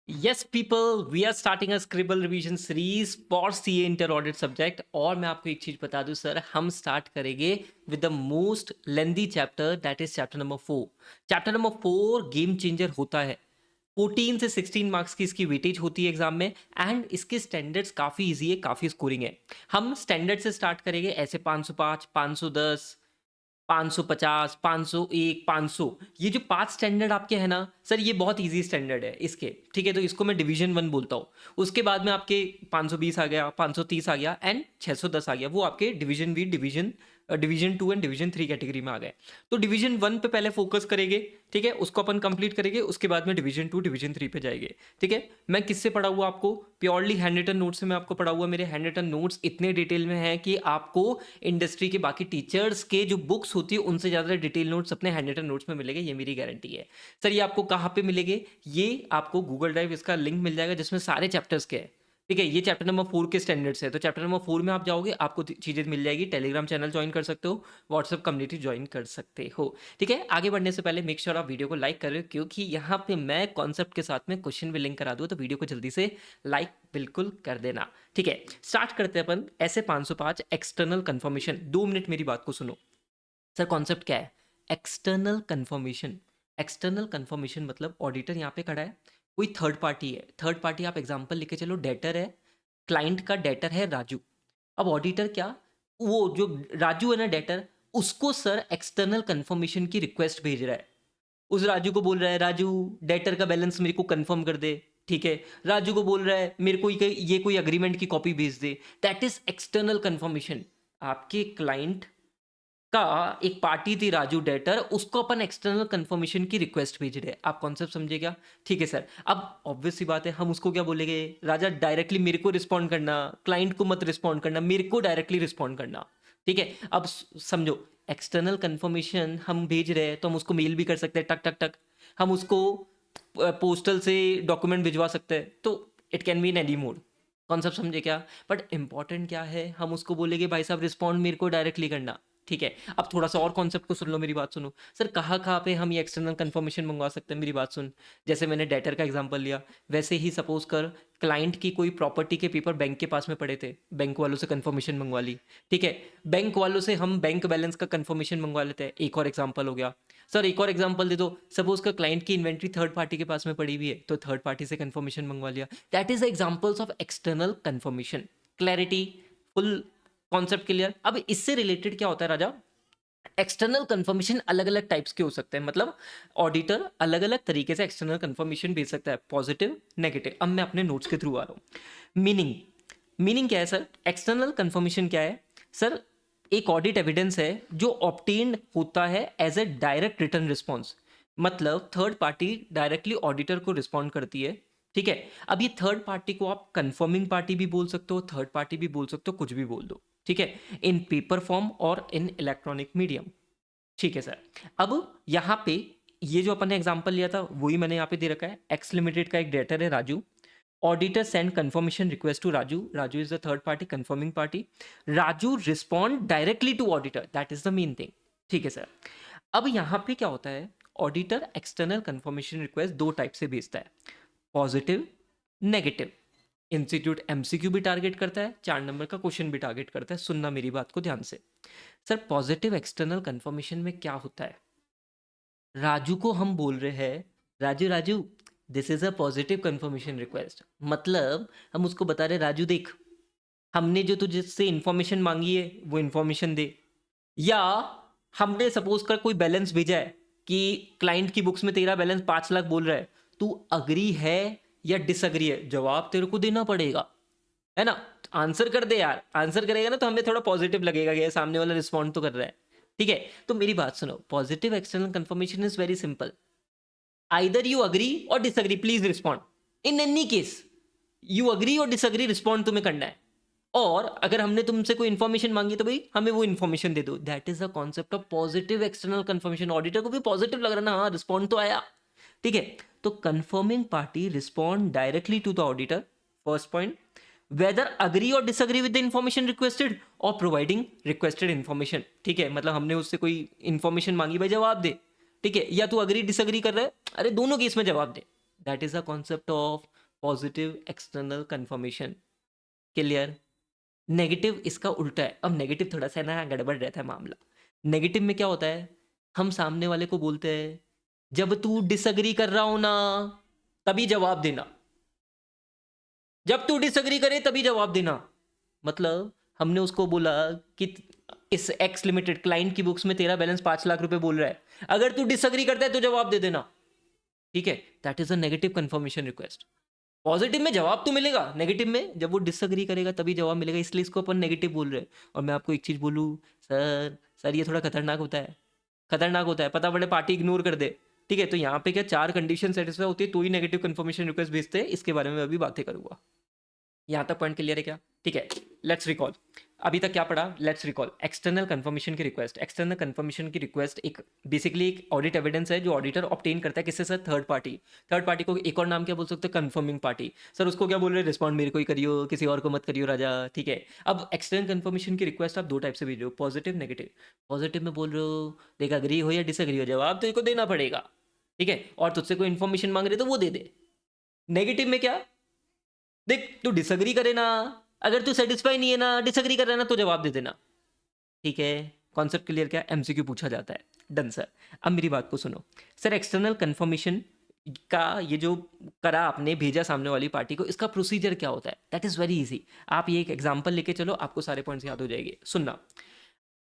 Yes, people, we are starting a Scribble revision series for CA inter audit subject. और मैं आपको एक चीज बता दूं सर, हम स्टार्ट करेंगे with the most lengthy chapter, that is chapter number 4। Chapter number 4 game changer होता है। 14 से 16 मार्क्स की इसकी वेटेज होती है एग्जाम में, एंड इसके स्टैंडर्ड्स काफ़ी इजी है, काफ़ी स्कोरिंग है। हम स्टैंडर्ड से स्टार्ट करेंगे, ऐसे 505, 510, 550, 501, 500, ये जो 5 स्टैंडर्ड आपके हैं ना सर, ये बहुत इजी स्टैंडर्ड है इसके। ठीक है, तो इसको मैं डिवीजन 1 बोलता हूँ। उसके बाद में आपके 520 आ गया, 530 आ गया एंड 610 आ गया, वो आपके division B, division 2 and division 3 category में आ गए। तो डिवीजन 1 पे पहले फोकस करेंगे, ठीक है, उसको अपन कंप्लीट करेंगे, उसके बाद में डिवीजन 2, डिवीजन 3 पे जाएंगे। ठीक है, मैं किससे पढ़ा हुआ आपको? प्योरली हैंड रिटन नोट्स से मैं आपको पढ़ा हुआ। मेरे हैंड रिटन नोट्स इतने डिटेल में है कि आपको इंडस्ट्री के बाकी टीचर्स के जो बुक्स होती है उनसे ज़्यादा डिटेल नोट्स अपने हैंड रिटन नोट्स में मिलेंगे, ये मेरी गारंटी है। सर ये आपको कहाँ पे मिलेंगे? ये आपको गूगल ड्राइव, इसका लिंक मिल जाएगा जिसमें सारे चैप्टर्स के हैं। ठीक है, ये चैप्टर नंबर 4 के स्टैंडर्ड्स है। तो चैप्टर नंबर 4 में आप जाओगे, आपको चीज़ें मिल जाएगी। टेलीग्राम चैनल ज्वाइन कर सकते हो, व्हाट्सएप कम्युनिटी ज्वाइन कर सकते हो। ठीक है, आगे बढ़ने से पहले मेक श्योर आप वीडियो को लाइक कर रहे हो, क्योंकि यहाँ पे मैं कॉन्सेप्ट के साथ में क्वेश्चन भी लिंक करा दूँ, तो वीडियो को जल्दी से लाइक बिल्कुल कर देना। ठीक है, स्टार्ट करते हैं अपन। ऐसे 505 एक्सटर्नल कंफर्मेशन। 2 मिनट मेरी बात को सुनो। सर कॉन्सेप्ट क्या है? External confirmation. एक्सटर्नल कंफर्मेशन मतलब ऑडिटर यहाँ पे खड़ा है, कोई थर्ड पार्टी है। थर्ड पार्टी आप एग्जांपल लेके चलो, डेटर है, क्लाइंट का डेटर है राजू। अब ऑडिटर क्या, वो जो राजू है ना डेटर, उसको सर एक्सटर्नल कंफर्मेशन की रिक्वेस्ट भेज रहा है। उस राजू को बोल रहा है, राजू डेटर का बैलेंस मेरे को कंफर्म कर दे। ठीक है, राजू को बोल रहा है मेरे को ये कोई अग्रीमेंट की कॉपी भेज दे। That is external confirmation. आपके क्लाइंट का एक पार्टी थी राजू डेटर, उसको अपन एक्सटर्नल कंफर्मेशन की रिक्वेस्ट भेज रहे हैं। आप कॉन्सेप्ट समझे क्या? ठीक है सर। अब ऑब्वियस सी बात है, हम उसको क्या बोलेंगे? राजा डायरेक्टली मेरे को रिस्पॉन्ड करना, क्लाइंट को मत रिस्पॉन्ड करना, मेरे को डायरेक्टली रिस्पॉन्ड करना। ठीक है, अब समझो, एक्सटर्नल कंफर्मेशन हम भेज रहे हैं तो हम उसको मेल भी कर सकते हैं, टक टक टक। हम उसको पोस्टल से डॉक्यूमेंट भिजवा सकते हैं, तो it can be in any mode. Concept समझे क्या? बट इंपॉर्टेंट क्या है, हम उसको बोलेंगे भाई साहब रिस्पॉन्ड मेरे को डायरेक्टली करना। ठीक है, अब थोड़ा सा और कॉन्सेप्ट को सुन लो, मेरी बात सुनो। सर कहाँ कहाँ पे हम ये एक्सटर्नल कंफर्मेशन मंगवा सकते हैं? मेरी बात सुन। जैसे मैंने डेटर का एग्जांपल लिया, वैसे ही सपोज कर क्लाइंट की कोई प्रॉपर्टी के पेपर बैंक के पास में पड़े थे, बैंक वालों से कंफर्मेशन मंगवा ली। ठीक है, बैंक वालों से हम बैंक बैलेंस का कंफर्मेशन मंगवा लेते हैं। एक और एग्जाम्पल हो गया। सर एक और एग्जांपल दे दो। सपोज का क्लाइंट की इन्वेंट्री थर्ड पार्टी के पास में पड़ी हुई है, तो थर्ड पार्टी से कंफर्मेशन मंगवा लिया। That is examples of external confirmation. Clarity? Full concept clear? अब इससे रिलेटेड क्या होता है राजा, एक्सटर्नल कंफर्मेशन अलग अलग टाइप्स के हो सकते हैं। मतलब ऑडिटर अलग अलग तरीके से एक्सटर्नल कंफर्मेशन भेज सकता है, पॉजिटिव, नेगेटिव। अब मैं अपने नोट्स के थ्रू आ रहा हूँ। मीनिंग क्या है सर? एक्सटर्नल कंफर्मेशन क्या है सर? एक ऑडिट एविडेंस है जो ऑब्टेन्ड होता है as a direct return response. मतलब थर्ड पार्टी डायरेक्टली ऑडिटर को रिस्पॉन्ड करती है। ठीक है, अब ये थर्ड पार्टी को आप कंफर्मिंग पार्टी भी बोल सकते हो, थर्ड पार्टी भी बोल सकते हो, कुछ भी बोल दो। ठीक है, इन पेपर फॉर्म और इन इलेक्ट्रॉनिक मीडियम। ठीक है सर। अब यहाँ पे ये जो अपन ने एग्जांपल लिया था वही मैंने यहाँ पे दे रखा है। एक्स लिमिटेड का एक डेटर है Raju. Auditor send confirmation request to Raju. Raju is the third party, confirming party. Raju respond directly to auditor, that is the main thing. ठीक है सर। अब यहाँ पे क्या होता है, ऑडिटर एक्सटर्नल कंफर्मेशन रिक्वेस्ट दो टाइप से भेजता है, पॉजिटिव, नेगेटिव। इंस्टीट्यूट एमसीक्यू भी टारगेट करता है, 4 नंबर का क्वेश्चन भी टारगेट करता है। सुनना मेरी बात को ध्यान से। सर पॉजिटिव एक्सटर्नल कंफर्मेशन में क्या होता है, राजू को हम बोल रहे हैं, Raju Raju this is a positive confirmation request. मतलब हम उसको बता रहे, राजू देख, हमने जो तुझसे इंफॉर्मेशन मांगी है वो इंफॉर्मेशन दे। या हमने सपोज कर कोई बैलेंस भेजा है कि क्लाइंट की बुक्स में तेरा बैलेंस 5 लाख बोल रहा है, तू अग्री है या डिसअग्री है, जवाब तेरे को देना पड़ेगा, है ना? आंसर कर दे यार। आंसर करेगा ना तो हमें थोड़ा पॉजिटिव लगेगा कि सामने वाला रिस्पॉन्ड तो कर रहा है। ठीक है, तो मेरी बात सुनो, positive external confirmation is very simple. Either you agree or disagree, please respond. In any case you agree or disagree, respond तुम्हें करना है। और अगर हमने तुमसे कोई इन्फॉर्मेशन मांगी तो भाई हमें वो इन्फॉर्मेशन दे दो। That is the concept of positive external confirmation. Auditor को भी पॉजिटिव लग रहा ना, हाँ रिस्पॉन्ड तो आया। ठीक है, तो confirming party respond directly to the auditor, first point, whether agree or disagree with the information requested or providing requested information. ठीक है, मतलब हमने उससे कोई इन्फॉर्मेशन मांगी, भाई जवाब दे। ठीक है, या तू अग्री डिसअग्री कर रहा है, अरे दोनों केस में जवाब दे। That is a concept of positive external confirmation. Clear? Negative इसका उल्टा है। अब नेगेटिव थोड़ा सा ना गड़बड़ रहता है मामला। नेगेटिव में क्या होता है, हम सामने वाले को बोलते हैं जब तू डिसएग्री कर रहा हो ना तभी जवाब देना, जब तू डिसएग्री करे तभी जवाब देना। मतलब हमने उसको बोला कि इस एक्स लिमिटेड क्लाइंट की बुक्स में तेरा बैलेंस 5 लाख रुपए बोल रहा है, अगर तू डिसएग्री करता है तो जवाब दे देना। ठीक है, that is a negative confirmation request. Positive में जवाब तो मिलेगा, नेगेटिव में जब वो डिसएग्री करेगा तभी जवाब मिलेगा, इसलिए इसको अपन नेगेटिव बोल रहे हैं। और मैं आपको एक चीज बोलूँ, सर ये थोड़ा खतरनाक होता है, खतरनाक होता है, पता पड़े पार्टी इग्नोर कर दे। ठीक है, तो यहाँ पे क्या 4 कंडीशन सेटिस्फाई होती है तो ही नेगेटिव कंफर्मेशन रिक्वेस्ट भेजते हैं, इसके बारे में अभी बातें करूंगा। यहाँ तक पॉइंट क्लियर है क्या? ठीक है, लेट्स रिकॉल। अभी तक क्या पढ़ा, लेट्स रिकॉल। एक्सटर्नल कंफर्मेशन की रिक्वेस्ट, एक्सटर्नल कंफर्मेशन की रिक्वेस्ट एक बेसिकली एक ऑडिट एविडेंस है जो ऑडिटर ऑब्टेन करता है किससे sir? Third party. Third party को एक और नाम क्या बोल सकते हैं? Confirming party. सर उसको क्या बोल रहे हैं? रिस्पॉन्ड मेरे को ही करियो, किसी और को मत करियो राजा। ठीक है, अब एक्सटर्नल कंफर्मेशन की रिक्वेस्ट आप 2 टाइप से भेज रहे हो, पॉजिटिव नेगेटिव। पॉजिटिव में बोल रहे हो देख अग्री हो या डिसएग्री हो, जवाब तो इनको देना पड़ेगा। ठीक है, और तुझसे कोई इन्फॉर्मेशन मांग रहे तो वो दे दे। नेगेटिव में क्या, देख तू डिसएग्री करे ना, अगर तू सेटिस्फाई नहीं है ना, डिसएग्री कर रहा है ना, तो जवाब दे देना। ठीक है, कॉन्सेप्ट क्लियर? क्या एमसीक्यू पूछा जाता है, डन सर। अब मेरी बात को सुनो सर, एक्सटर्नल कंफर्मेशन का ये जो करा आपने, भेजा सामने वाली पार्टी को, इसका प्रोसीजर क्या होता है? That is very easy. आप ये एक एग्जांपल लेके चलो, आपको सारे पॉइंट्स याद हो जाएंगे। सुनना,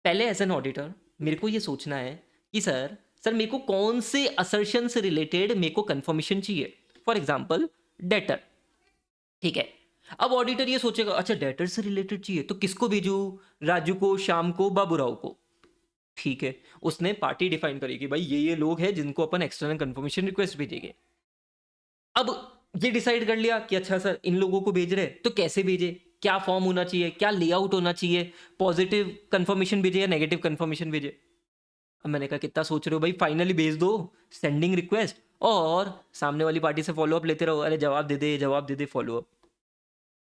पहले एज एन ऑडिटर मेरे को ये सोचना है कि सर मेरे को कौन से असर्शन से रिलेटेड मेरे को कंफर्मेशन चाहिए। For example debtor. ठीक है, अब ऑडिटर ये सोचेगा अच्छा डेटर से रिलेटेड चाहिए तो किसको भेजू? राजू को, श्याम को, बाबूराव को। ठीक है, उसने पार्टी डिफाइन करी कि भाई ये लोग हैं जिनको अपन एक्सटर्नल कंफर्मेशन रिक्वेस्ट भेजेंगे। अब ये डिसाइड कर लिया कि अच्छा सर इन लोगों को भेज रहे तो कैसे भेजे, क्या फॉर्म होना चाहिए, क्या लेआउट होना चाहिए, पॉजिटिव कंफर्मेशन भेजे या नेगेटिव कंफर्मेशन भेजे। अब मैंने कहा कितना सोच रहे हो भाई, फाइनली भेज दो सेंडिंग रिक्वेस्ट और सामने वाली पार्टी से फॉलोअप लेते रहो, अरे जवाब दे दे जवाब दे दे फॉलोअप।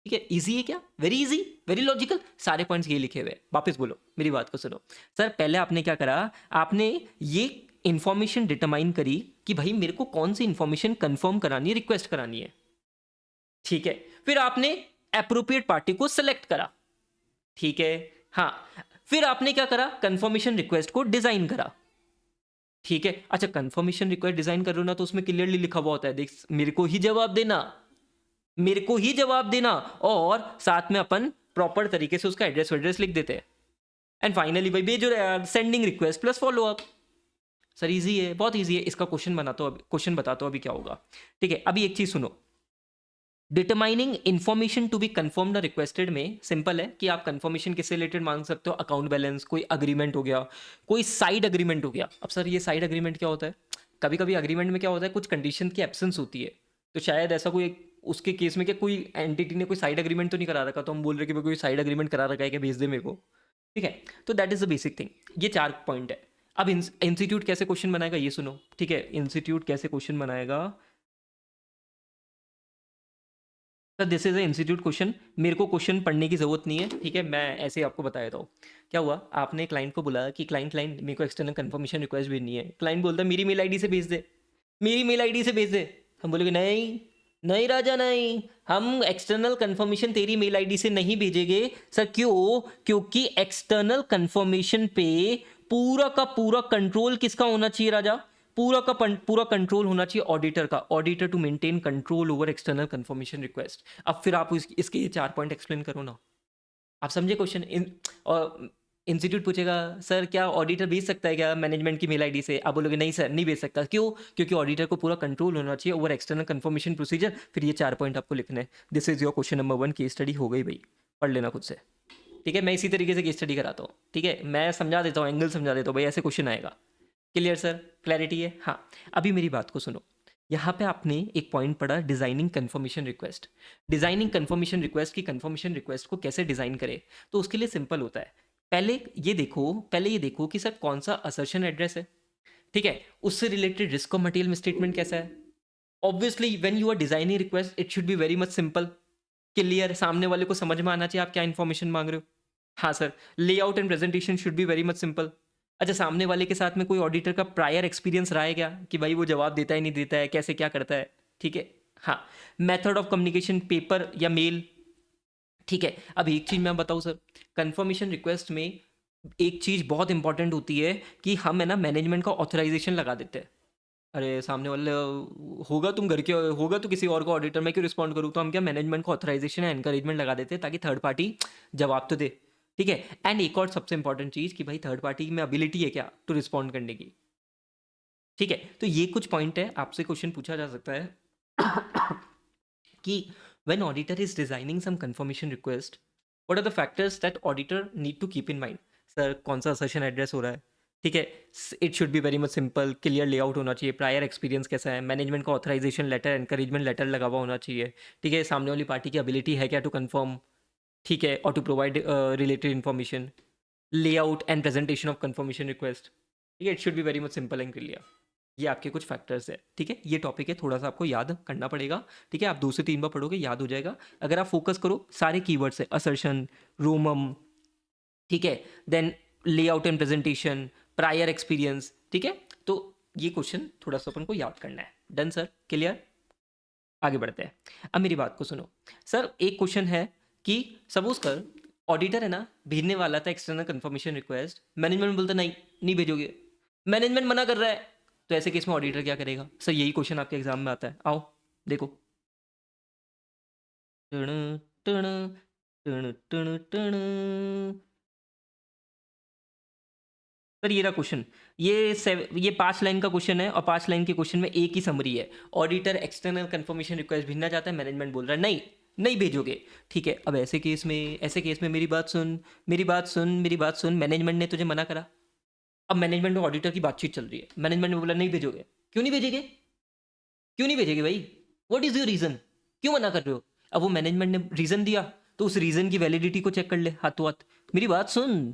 ठीक है, इजी है क्या? वेरी इजी, वेरी लॉजिकल, सारे पॉइंट्स ये लिखे हुए हैं। वापस बोलो, मेरी बात को सुनो। सर पहले आपने क्या करा, आपने ये इंफॉर्मेशन डिटरमाइन करी कि भाई मेरे को कौन सी इंफॉर्मेशन कंफर्म करानी है, रिक्वेस्ट करानी है। ठीक है, फिर आपने एप्रोप्रिएट पार्टी को सेलेक्ट करा। ठीक है, हाँ, फिर आपने क्या करा, कंफर्मेशन रिक्वेस्ट को डिजाइन करा। ठीक है, अच्छा कंफर्मेशन रिक्वेस्ट डिजाइन कर रहे हो ना तो उसमें क्लियरली लिखा हुआ होता है, देख मेरे को ही जवाब देना, मेरे को ही जवाब देना, और साथ में अपन प्रॉपर तरीके से उसका एड्रेस लिख देते हैं। एंड फाइनली भाई भेजो यार, sending request plus follow up. Sir easy है, बहुत इजी है, इसका क्वेश्चन बनाता हूं, क्वेश्चन बताता हूं अभी क्या होगा। ठीक है, अभी एक चीज सुनो, determining information to be confirmed requested में सिंपल है कि आप कंफर्मेशन किससे रिलेटेड मांग सकते हो, अकाउंट बैलेंस, कोई अग्रीमेंट हो गया, कोई साइड अग्रीमेंट हो गया। अब सर ये साइड अग्रीमेंट क्या होता है? कभी कभी अग्रीमेंट में क्या होता है, कुछ कंडीशन की एब्सेंस होती है, तो शायद ऐसा कोई उसके केस में क्या कोई एंटिटी ने कोई साइड अग्रीमेंट तो नहीं करा रखा, तो हम बोल रहे कि भाई कोई साइड अग्रीमेंट करा रखा है क्या, भेज दे मेरे को। ठीक है, तो that is the basic thing, ये 4 पॉइंट है। अब इंस्टीट्यूट कैसे क्वेश्चन बनाएगा ये सुनो। ठीक है, इंस्टीट्यूट कैसे क्वेश्चन बनाएगा, sir this is a institute question, मेरे को क्वेश्चन पढ़ने की जरूरत नहीं है। ठीक है, मैं ऐसे ही आपको बता देता हूँ। क्या हुआ, आपने क्लाइंट को बोला कि क्लाइंट मेरे को एक्सटर्नल कंफर्मेशन रिक्वेस्ट भेजनी है। क्लाइंट बोलता है मेरी मेल आईडी से भेज दे, मेरी मेल आईडी से भेज दे। हम बोलेंगे नहीं नहीं राजा नहीं, हम एक्सटर्नल कंफर्मेशन तेरी मेल आईडी से नहीं भेजेंगे। सर क्यों? क्योंकि एक्सटर्नल कंफर्मेशन पे पूरा का पूरा कंट्रोल किसका होना चाहिए राजा? पूरा कंट्रोल होना चाहिए ऑडिटर का, auditor to maintain control over external confirmation request. अब फिर आप इसके ये 4 पॉइंट एक्सप्लेन करो ना, आप समझे क्वेश्चन। और इंस्टीट्यूट पूछेगा सर क्या ऑडिटर भेज सकता है क्या मैनेजमेंट की मेल आईडी से? आप बोलोगे नहीं सर नहीं भेज सकता। क्यों? क्योंकि ऑडिटर को पूरा कंट्रोल होना चाहिए ओवर एक्सटर्नल कंफर्मेशन प्रोसीजर। फिर ये 4 पॉइंट आपको लिखने हैं। This is your question number 1, case study हो गई भाई, पढ़ लेना खुद से। ठीक है, मैं इसी तरीके से केस स्टडी कराता हूँ। ठीक है, मैं समझा देता हूँ, एंगल समझा देता हूँ भाई, ऐसे क्वेश्चन आएगा। क्लियर सर, क्लैरिटी है? हाँ, अभी मेरी बात को सुनो। यहाँ पे आपने एक पॉइंट पढ़ा, designing confirmation request. Designing confirmation request की कंफर्मेशन रिक्वेस्ट को कैसे डिजाइन करें, तो उसके लिए सिंपल होता है। पहले ये देखो कि सर कौन सा असर्शन एड्रेस है। ठीक है, उससे related risk of material statement कैसा है। Obviously when you are designing request it should be very much simple, clear, सामने वाले को समझ में आना चाहिए आप क्या इन्फॉर्मेशन मांग रहे हो। हाँ sir, layout and presentation should be very much simple. अच्छा, सामने वाले के साथ में कोई ऑडिटर का प्रायर एक्सपीरियंस रहा है क्या कि भाई वो जवाब देता है नहीं देता है, कैसे क्या करता है। ठीक है। हाँ, मेथड ऑफ कम्युनिकेशन पेपर या मेल, ठीक है। अब एक चीज़ मैं बताऊँ सर, कंफर्मेशन रिक्वेस्ट में एक चीज़ बहुत इंपॉर्टेंट होती है कि हम है ना मैनेजमेंट का ऑथराइजेशन लगा देते हैं। अरे सामने वाले होगा तुम घर के, होगा तो किसी और को ऑडिटर, मैं क्यों रिस्पॉन्ड करूँ, तो हम क्या मैनेजमेंट को ऑथराइजेशन या एनकरेजमेंट लगा देते हैं ताकि थर्ड पार्टी जवाब तो दे, ठीक है। एंड एक और सबसे इंपॉर्टेंट चीज़ कि भाई थर्ड पार्टी में एबिलिटी है क्या टू रिस्पॉन्ड करने की, ठीक है। तो ये कुछ पॉइंट है, आपसे क्वेश्चन पूछा जा सकता है कि when auditor is designing some confirmation request, what are the factors that auditor need to keep in mind? Sir कौन सा assertion एड्रेस हो रहा है, ठीक है। It should be very much simple, clear layout होना चाहिए, प्रायर एक्सपीरियंस कैसा है, मैनेजमेंट का ऑथराइजेशन लेटर, एनकरेजमेंट लेटर लगा हुआ होना चाहिए, ठीक है। सामने वाली पार्टी की एबिलिटी है क्या टू कंफर्म, ठीक है, और to provide related information, layout and presentation of confirmation request, ठीक है। It should be very much simple and clear. ये आपके कुछ फैक्टर्स है, ठीक है। ये टॉपिक है, थोड़ा सा आपको याद करना पड़ेगा, ठीक है। आप 2 से 3 बार पढ़ोगे याद हो जाएगा अगर आप फोकस करो। सारे कीवर्ड्स है, असर्शन, रोमम, ठीक है, then layout and presentation, prior experience, ठीक है। तो ये क्वेश्चन थोड़ा सा अपन को याद करना है। Done sir, clear. आगे बढ़ते हैं। अब मेरी बात को सुनो सर, एक क्वेश्चन है कि सपोज कर ऑडिटर है ना भेजने वाला था एक्सटर्नल कंफर्मेशन रिक्वेस्ट, मैनेजमेंट बोलता नहीं नहीं भेजोगे, मैनेजमेंट मना कर रहा है, तो ऐसे केस में ऑडिटर क्या करेगा सर? यही क्वेश्चन आपके एग्जाम में आता है, आओ देखो। टण टण टण टण टण। सर ये रहा क्वेश्चन, ये 5 लाइन का क्वेश्चन है और 5 लाइन के क्वेश्चन में एक ही समरी है। ऑडिटर एक्सटर्नल कंफर्मेशन रिक्वेस्ट भेजना चाहता है, मैनेजमेंट बोल रहा है नहीं नहीं भेजोगे, ठीक है। अब ऐसे केस में मेरी बात सुन, मेरी बात सुन, मैनेजमेंट ने तुझे मना करा। अब मैनेजमेंट और ऑडिटर की बातचीत चल रही है, मैनेजमेंट ने बोला नहीं भेजोगे, क्यों नहीं भेजेंगे, क्यों नहीं भेजेंगे भाई, व्हाट इज योर रीजन, क्यों मना कर रहे हो? अब वो मैनेजमेंट ने रीजन दिया तो उस रीजन की वैलिडिटी को चेक कर ले हाथों हाथ। मेरी बात सुन,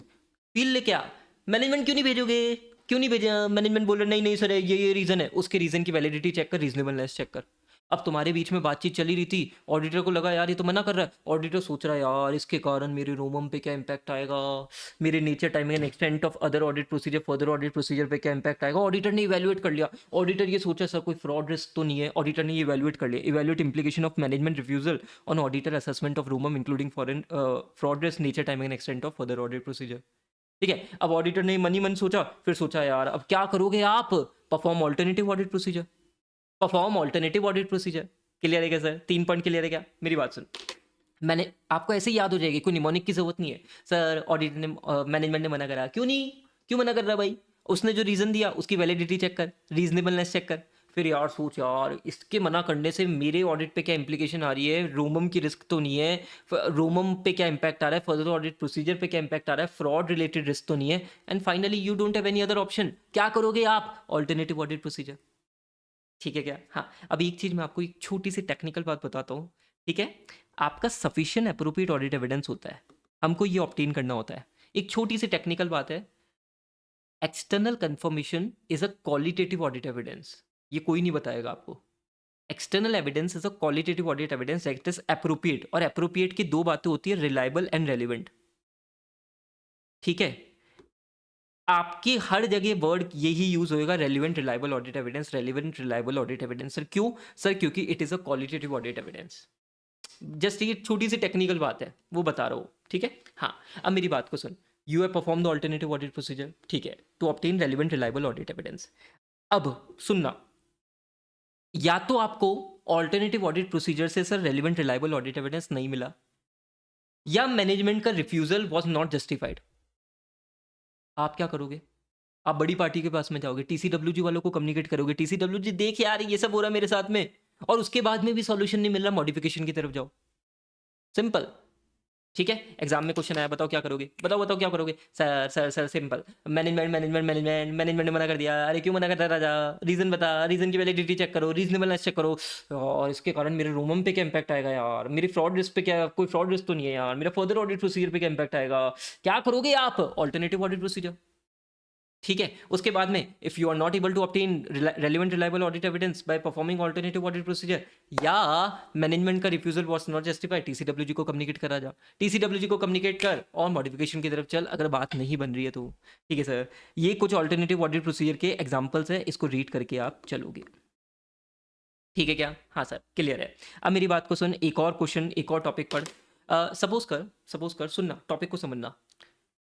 फील ले क्या, मैनेजमेंट क्यों नहीं भेजोगे, क्यों नहीं भेजा, मैनेजमेंट बोल रहा नहीं नहीं सर ये रीजन है, उसके रीजन की वैलिडिटी चेक कर, रीजनेबलनेस चेक कर। अब तुम्हारे बीच में बातचीत चली रही थी, ऑडिटर को लगा यार ये तो मना कर रहा है, ऑडिटर सोच रहा है यार इसके कारण मेरे रोमम पे क्या इंपैक्ट आएगा, मेरे nature timing and extent of other audit procedure, further audit procedure पे क्या इंपैक्ट आएगा। ऑडिटर ने इवैल्यूएट कर लिया, ऑडिटर ये सोचा सर कोई फ्रॉड रिस्क तो नहीं है, ऑडिटर ने ये इवैल्यूएट कर लिया, evaluate implication of management refusal on auditor assessment of रोमम including foreign fraud risk, nature timing and extent of further audit procedure, ठीक है। अब ऑडिटर ने मन ही मन सोचा, फिर सोचा यार अब क्या करोगे आप, perform alternative audit procedure, perform alternative audit procedure. Clear है क्या सर? 3 पॉइंट क्लियर है क्या? मेरी बात सुन, मैंने आपको ऐसे ही याद हो जाएगी, कोई निमोनिक की जरूरत नहीं है। सर ऑडिटर ने मैनेजमेंट ने मना करा, क्यों नहीं, क्यों मना कर रहा भाई, उसने जो रीजन दिया उसकी वैलिडिटी चेक कर, रीजनेबलनेस चेक कर। फिर यार सोच यार इसके मना करने से मेरे ऑडिट पे क्या इंप्लीकेशन आ रही है, रोमम की रिस्क तो नहीं है, रोमम पे क्या इंपैक्ट आ रहा है, फर्दर ऑडिट प्रोसीजर पे क्या इंपैक्ट आ रहा है, फ्रॉड रिलेटेड रिस्क तो नहीं है, and finally you don't have any other option, क्या करोगे आप, ऑल्टरनेटिव ऑडिट प्रोसीजर, ठीक है क्या? हाँ, अब एक चीज़ मैं आपको एक छोटी सी टेक्निकल बात बताता हूँ, ठीक है। आपका सफिशिएंट अप्रोप्रिएट ऑडिट एविडेंस होता है, हमको ये ऑब्टेन करना होता है। एक छोटी सी टेक्निकल बात है, external confirmation is a qualitative audit evidence, ये कोई नहीं बताएगा आपको। External evidence is a qualitative audit evidence that is appropriate, और अप्रोप्रिएट की 2 बातें होती है, रिलायबल एंड रेलिवेंट, ठीक है। आपकी हर जगह वर्ड यही यूज होएगा, relevant reliable audit evidence, relevant reliable audit evidence. Sir क्यों? सर क्योंकि it is a qualitative audit evidence. Just ये छोटी सी टेक्निकल बात है, वो बता रहा हूँ, ठीक है। हाँ, अब मेरी बात को सुन, you have perform the alternative audit procedure, ठीक है, to obtain relevant reliable audit evidence. अब सुनना, या तो आपको ऑल्टरनेटिव ऑडिट प्रोसीजर से sir relevant reliable audit evidence नहीं मिला, या मैनेजमेंट का रिफ्यूजल वाज नॉट जस्टिफाइड, आप क्या करोगे? आप बड़ी पार्टी के पास में जाओगे, टीसीडब्ल्यूजी वालों को कम्युनिकेट करोगे, टीसीडब्ल्यूजी देख यार ये सब हो रहा है मेरे साथ में, और उसके बाद में भी सॉल्यूशन नहीं मिल रहा, मॉडिफिकेशन की तरफ जाओ, सिंपल, ठीक है। एग्जाम में क्वेश्चन आया, बताओ क्या करोगे, बताओ बताओ क्या करोगे? Sir sir sir simple, management ने मना कर दिया, अरे क्यों मना कर रहा राजा, रीजन बता, रीजन की वैलिडिटी चेक करो, रीजनेबलनेस चेक करो, और इसके कारण मेरे रोमम पे क्या इंपैक्ट आएगा यार, मेरी फ्रॉड रिस्क पे क्या, कोई फ्रॉड रिस्क तो नहीं है यार, मेरा फर्दर ऑडिट प्रोसीजर पे क्या इंपैक्ट आएगा, क्या करोगे आप? ऑल्टरनेटिव ऑडिट प्रोसीजर, ठीक है। उसके बाद में if you are not able to obtain relevant reliable audit evidence by performing alternative audit procedure, या मैनेजमेंट का refusal was not justified, TCWG को कम्युनिकेट करा जा, टीसीडब्ल्यूजी को कम्युनिकेट कर और मॉडिफिकेशन की तरफ चल, अगर बात नहीं बन रही है तो, ठीक है सर। ये कुछ ऑल्टरनेटिव ऑडिट प्रोसीजर के एग्जांपल्स है, इसको रीड करके आप चलोगे। ठीक है क्या? हाँ सर, क्लियर है। अब मेरी बात को सुन, एक और क्वेश्चन, एक और टॉपिक पढ़। सपोज़ कर सुनना, टॉपिक को समझना।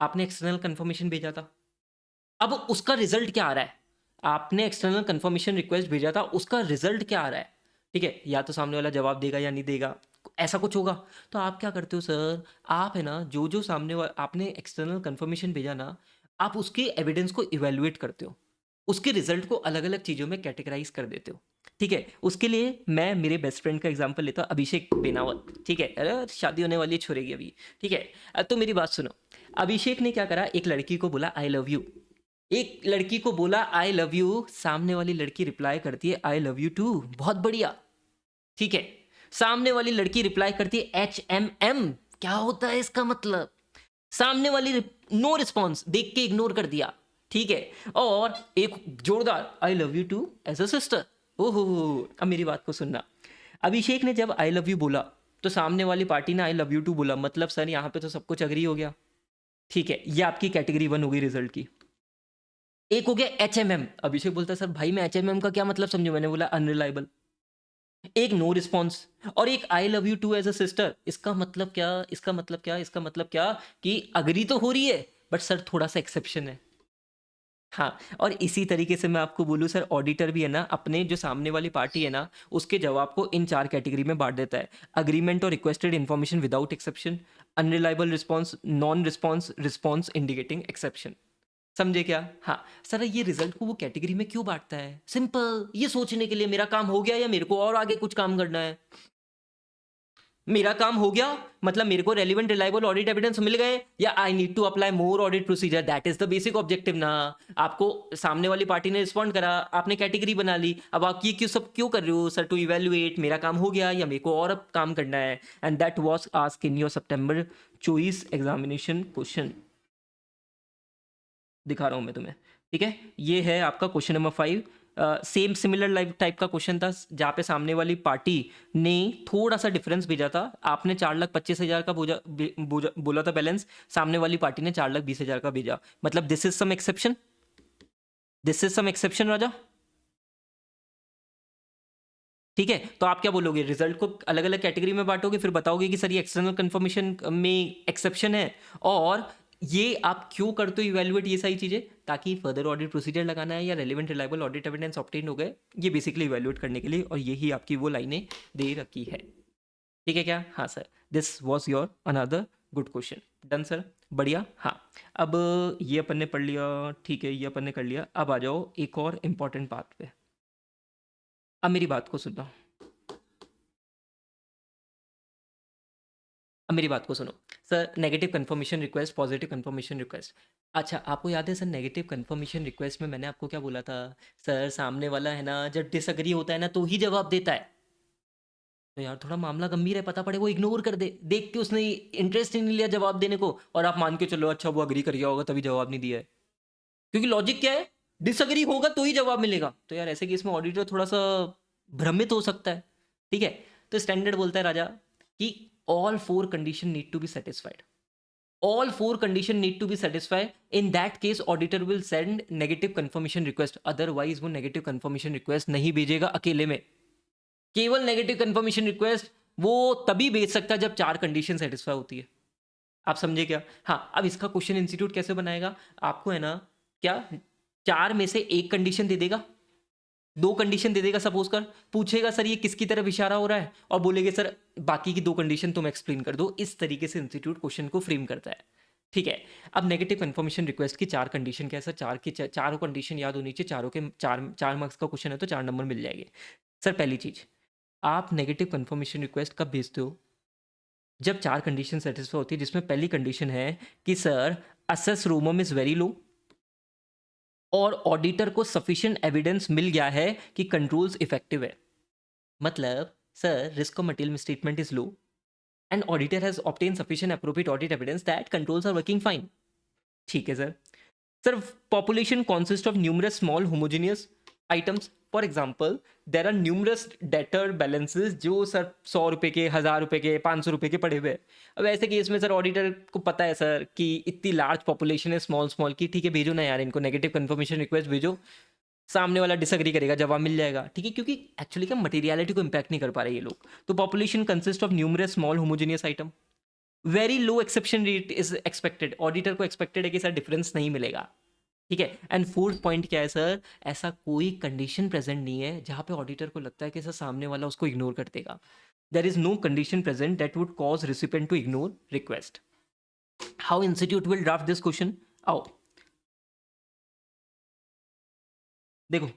आपने एक्सटर्नल कन्फर्मेशन भेजा था, अब उसका रिज़ल्ट क्या आ रहा है? आपने एक्सटर्नल कन्फर्मेशन रिक्वेस्ट भेजा था, उसका रिज़ल्ट क्या आ रहा है? ठीक है? या तो सामने वाला जवाब देगा या नहीं देगा, ऐसा कुछ होगा। तो आप क्या करते हो सर, आप है ना, जो-जो सामने वा आपने एक्सटर्नल कन्फर्मेशन भेजा ना, आप उसके एविडेंस को इवैल्यूएट करते हो। उसके रिज़ल्ट को अलग-अलग चीज़ों में कैटेगराइज़ कर देते हो। ठीक है? उसके लिए मैं मेरे बेस्ट फ्रेंड का एग्ज़ाम्पल लेता हूँ, अभिषेक बेनावल। ठीक है? अरे! शादी होने वाली है छोरे की अभी। ठीक है? तो मेरी बात सुनो। अभिषेक ने क्या करा, एक लड़की को बोला आई लव यू। एक लड़की को बोला आई लव यू, सामने वाली लड़की रिप्लाई करती है आई लव यू टू, बहुत बढ़िया। ठीक है, सामने वाली लड़की रिप्लाई करती है HMM, क्या होता है इसका मतलब? सामने वाली नो रिस्पॉन्स, देख के इग्नोर कर दिया। ठीक है, और एक जोरदार I love you too as a sister. ओहो, अब मेरी बात को सुनना। अभिषेक ने जब आई लव यू बोला तो सामने वाली पार्टी ने आई लव यू टू बोला, मतलब सर यहाँ पे तो सब कुछ अग्री हो गया। ठीक है, ये आपकी कैटेगरी 1 हो गई रिजल्ट की। एक हो गया HMM, अभिषेक बोलता है सर भाई मैं HMM का क्या मतलब समझू, मैंने बोला अनरिलायबल। एक नो रिस्पॉन्स और एक I love you too as a sister, इसका मतलब क्या, इसका मतलब क्या, इसका मतलब क्या कि अग्री तो हो रही है बट सर थोड़ा सा एक्सेप्शन है। हाँ, और इसी तरीके से मैं आपको बोलूँ सर, ऑडिटर भी है ना, अपने जो सामने वाली पार्टी है ना, उसके जवाब को इन 4 कैटेगरी में बाँट देता है। एग्रीमेंट और requested information without exception, unreliable response, non response, response indicating exception. समझे क्या? हाँ, सर ये रिजल्ट को वो कैटेगरी में क्यों बाँटता है? सिंपल, ये सोचने के लिए मेरा काम हो गया या मेरे को और आगे कुछ काम करना है? मेरा काम हो गया मतलब मेरे को रेलेवेंट रिलायबल ऑडिट एविडेंस मिल गए, या I need to apply more audit procedure, that is the basic objective ना। आपको सामने वाली पार्टी ने रिस्पॉन्ड करा, आपने कैटेगरी बना ली, अब आप ये क्यों सब क्यों कर रहे हो सर? टू इवेल्युएट, मेरा काम हो गया या मेरे को और अब काम करना है? And that was asked in your September choice examination question. दिखा रहा हूँ मैं तुम्हें। ठीक है, ये है आपका question number 5। Same similar life type का क्वेश्चन था, जहाँ पे सामने वाली पार्टी ने थोड़ा सा डिफरेंस भेजा था। आपने 4,25,000 का बोला था बैलेंस, सामने वाली पार्टी ने 4,20,000 का भेजा, मतलब this is some exception, this is some exception राजा। ठीक है, तो आप क्या बोलोगे, रिजल्ट को अलग अलग कैटेगरी में बांटोगे, फिर बताओगे कि सर ये एक्सटर्नल कंफर्मेशन में एक्सेप्शन है, और ये आप क्यों करते हो इवैल्यूएट ये सारी चीज़ें, ताकि फर्दर ऑडिट प्रोसीजर लगाना है या relevant reliable audit evidence obtain हो गए, ये बेसिकली इवैल्यूएट करने के लिए, और यही आपकी वो लाइनें दे रखी है। ठीक है क्या? हाँ sir, this was your another good question. Done sir, बढ़िया। हाँ, अब ये अपन ने पढ़ लिया, ठीक है, ये अपन ने कर लिया। अब आ जाओ एक और इम्पॉर्टेंट बात पे। अब मेरी बात को सुनना, अब मेरी बात को सुनो। Sir negative confirmation request, positive confirmation request. अच्छा, आपको याद है सर नेगेटिव कंफर्मेशन रिक्वेस्ट में मैंने आपको क्या बोला था? सर सामने वाला है ना, जब डिसएग्री होता है ना तो ही जवाब देता है। तो यार थोड़ा मामला गंभीर है, पता पड़े वो इग्नोर कर दे, देख के उसने इंटरेस्ट ही नहीं लिया जवाब देने को, और आप मान के चलो अच्छा वो अग्री कर गया होगा तभी जवाब नहीं दिया है। क्योंकि लॉजिक क्या है, डिसएग्री होगा तो ही जवाब मिलेगा। तो यार ऐसे केस में ऑडिटर थोड़ा सा भ्रमित हो सकता है। ठीक है, तो स्टैंडर्ड बोलता है राजा कि all four condition need to be satisfied, all four condition need to be satisfied. In that case auditor will send negative confirmation request, otherwise वो negative confirmation request नहीं भेजेगा अकेले में। केवल नेगेटिव कंफर्मेशन रिक्वेस्ट वो तभी भेज सकता है जब 4 कंडीशन सेटिस्फाई होती है। आप समझे क्या? हाँ, अब इसका क्वेश्चन इंस्टीट्यूट कैसे बनाएगा, आपको है ना, क्या 4 में से एक कंडीशन दे देगा, 2 कंडीशन दे देगा, सपोज कर पूछेगा सर ये किसकी तरफ इशारा हो रहा है, और बोलेंगे सर बाकी की 2 कंडीशन तुम एक्सप्लेन कर दो। इस तरीके से इंस्टीट्यूट क्वेश्चन को फ्रेम करता है। ठीक है, अब नेगेटिव कंफर्मेशन रिक्वेस्ट की 4 कंडीशन क्या है सर? चारों कंडीशन याद होनी चाहिए, चारों के 4 मार्क्स का क्वेश्चन है तो 4 नंबर मिल जाएंगे। सर पहली चीज, आप नेगेटिव कंफर्मेशन रिक्वेस्ट कब भेजते हो? जब 4 कंडीशन सेटिस्फाई होती है, जिसमें पहली कंडीशन है कि sir assess ROMM is very low, और ऑडिटर को सफिशिएंट एविडेंस मिल गया है कि कंट्रोल्स इफेक्टिव है। मतलब sir risk of material misstatement is low and auditor has obtain sufficient appropriate audit evidence that controls are working fine. ठीक है sir. Sir population consist of numerous small homogeneous items, for example there are numerous debtor balances जो sir 100 रुपए के, 1000 रुपए के, 500 रुपए के पड़े हुए हैं। अब ऐसे केस में सर ऑडिटर को पता है सर कि इतनी लार्ज पॉपुलेशन है स्मॉल स्मॉल की, ठीक है भेजो ना यार इनको नेगेटिव कंफर्मेशन रिक्वेस्ट भेजो। सामने वाला डिसएग्री करेगा, जवाब मिल जाएगा, ठीक है, क्योंकि एक्चुअली क्या मटेरियलिटी को इम्पैक्ट नहीं कर पा रहे ये लोग। तो population consist of numerous small homogeneous item, very low exception rate is expected, auditor को एक्सपेक्टेड है कि सर डिफरेंस नहीं मिलेगा, ठीक है। एंड फोर्थ पॉइंट क्या है सर, ऐसा कोई कंडीशन प्रेजेंट नहीं है जहां पे ऑडिटर को लगता है कि सर सामने वाला उसको इग्नोर कर देगा। There is no condition present that would cause recipient to ignore request. How institute will draft this question, आओ देखो,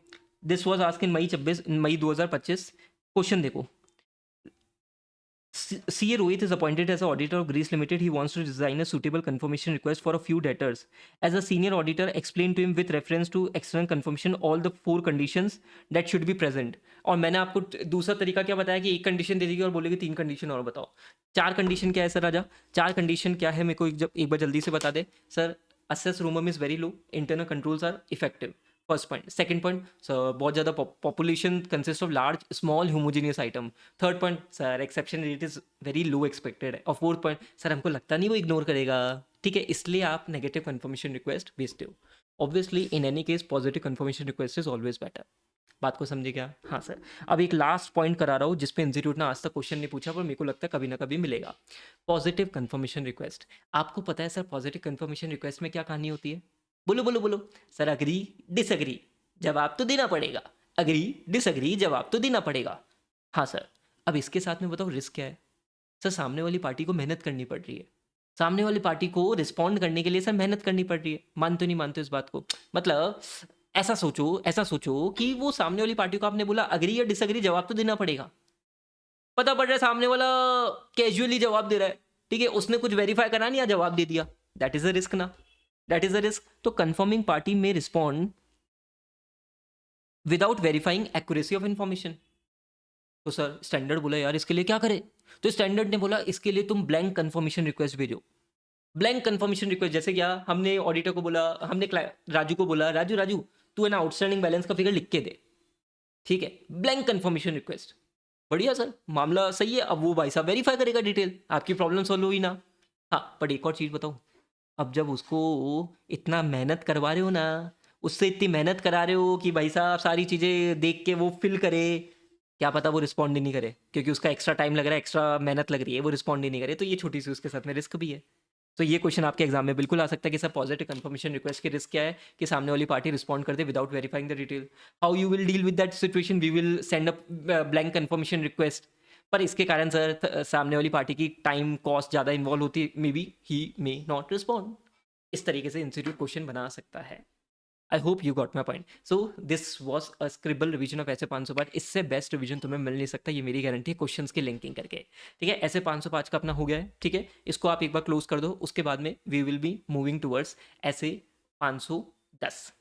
this was ask in May 2025। Question देखो, CA Rohit is appointed as an auditor of Greece Limited. He wants to design a suitable confirmation request for a few debtors. As a senior auditor, explain to him with reference to external confirmation all the 4 conditions that should be present. और मैंने आपको दूसरा तरीका क्या बताया कि एक condition दे देगी और बोलेगी 3 कंडीशन और बताओ। 4 कंडीशन क्या है सर राजा? 4 कंडीशन क्या है मेरे को एक बार जल्दी से बता दे sir. Assess ROMM is very low, internal controls are effective, first point. Second point sir, बहुत ज़्यादा population consist of large small homogeneous item. Third point sir, exception rate is very low expected है। और fourth point sir, हमको लगता नहीं वो ignore करेगा, ठीक है, इसलिए आप नेगेटिव कन्फर्मेशन रिक्वेस्ट भेजते हो। Obviously in any case positive confirmation request is always better. बात को समझे क्या? हाँ सर। अब एक लास्ट पॉइंट करा रहा हूँ जिसपे इंस्टीट्यूट ने आज तक क्वेश्चन नहीं पूछा, पर मेरे को लगता है कभी ना कभी मिलेगा। पॉजिटिव कन्फर्मेशन रिक्वेस्ट, आपको पता है सर पॉजिटिव कन्फर्मेशन रिक्वेस्ट में क्या कहानी होती है? बोलो बोलो बोलो सर। अग्री डिसएग्री, जवाब तो देना पड़ेगा। अग्री डिसएग्री, जवाब तो देना पड़ेगा। हाँ सर। अब इसके साथ में बताओ रिस्क क्या है सर? सामने वाली पार्टी को मेहनत करनी पड़ रही है, सामने वाली पार्टी को रिस्पॉन्ड करने के लिए सर मेहनत करनी पड़ रही है। मानते नहीं मानते इस बात को? मतलब ऐसा सोचो कि वो सामने वाली पार्टी को आपने बोला अग्री या डिसएग्री, जवाब तो देना पड़ेगा। पता पड़ रहा है सामने वाला कैजुअली जवाब दे रहा है, ठीक है, उसने कुछ वेरीफाई करा नहीं या जवाब दे दिया। दैट इज अ रिस्क ना, दैट इज अ रिस्क। तो कंफर्मिंग पार्टी में respond without verifying accuracy of information. तो सर स्टैंडर्ड बोला यार इसके लिए क्या करे, तो स्टैंडर्ड ने बोला इसके लिए तुम ब्लैंक कंफर्मेशन रिक्वेस्ट भेजो। ब्लैंक कंफर्मेशन रिक्वेस्ट जैसे क्या, हमने ऑडिटर को बोला, हमने राजू को बोला राजू राजू तू है ना आउटस्टैंडिंग बैलेंस का फिगर लिख के दे, ठीक है, ब्लैंक कंफर्मेशन रिक्वेस्ट। बढ़िया सर, मामला सही है। अब वो भाई साहब वेरीफाई करेगा डिटेल, आपकी प्रॉब्लम सॉल्व हुई ना। हाँ, पर एक और चीज़ बताऊँ, अब जब उसको इतना मेहनत करवा रहे हो ना, उससे इतनी मेहनत करा रहे हो कि भाई साहब सारी चीज़ें देख के वो फिल करे, क्या पता वो रिस्पॉन्ड ही नहीं करे क्योंकि उसका एक्स्ट्रा टाइम लग रहा है, एक्स्ट्रा मेहनत लग रही है, वो रिस्पॉन्ड ही नहीं करे, तो ये छोटी सी उसके साथ में रिस्क भी है। तो ये क्वेश्चन आपके एग्जाम में बिल्कुल आ सकता है कि सर पॉजिटिव कंफर्मेशन रिक्वेस्ट के रिस्क क्या है कि सामने वाली पार्टी रिस्पॉन्ड कर दे without verifying the detail. How you will deal with that situation? We will send a blank confirmation request. पर इसके कारण सर सामने वाली पार्टी की टाइम कॉस्ट ज़्यादा इन्वॉल्व होती है, may be he may not respond. इस तरीके से इंस्टीट्यूट क्वेश्चन बना सकता है। I hope you got my point. So this was a scribble revision of ऐसे 500 पार्ट। इससे बेस्ट रिविजन तुम्हें मिल नहीं सकता, ये मेरी गारंटी है, क्वेश्चंस की लिंकिंग करके, ठीक है। ऐसे 505 का अपना हो गया है, ठीक है, इसको आप एक बार क्लोज कर दो, उसके बाद में we will be moving towards SA 510।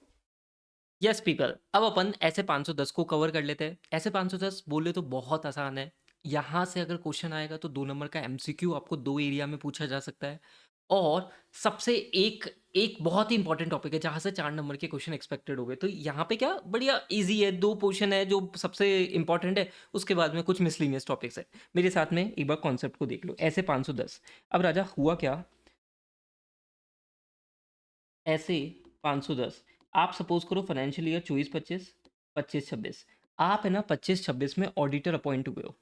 Yes people, अब अपन ऐसे 510 को कवर कर लेते हैं। ऐसे 510 बोले तो बहुत आसान है। यहाँ से अगर क्वेश्चन आएगा तो 2 नंबर का एमसीक्यू आपको 2 एरिया में पूछा जा सकता है। और सबसे एक एक बहुत ही इंपॉर्टेंट टॉपिक है जहाँ से 4 नंबर के क्वेश्चन एक्सपेक्टेड हो गए। तो यहाँ पे क्या बढ़िया इजी है, 2 पोर्शन है जो सबसे इंपॉर्टेंट है, उसके बाद में कुछ मिसलिनियस टॉपिक्स है। मेरे साथ में एक बार कॉन्सेप्ट को देख लो। ऐसे 510, अब राजा हुआ क्या, ऐसे 510 आप सपोज करो फाइनेंशियल ईयर 24-25, 25-26, आप है ना 25-26 में ऑडिटर अपॉइंट हुए हो।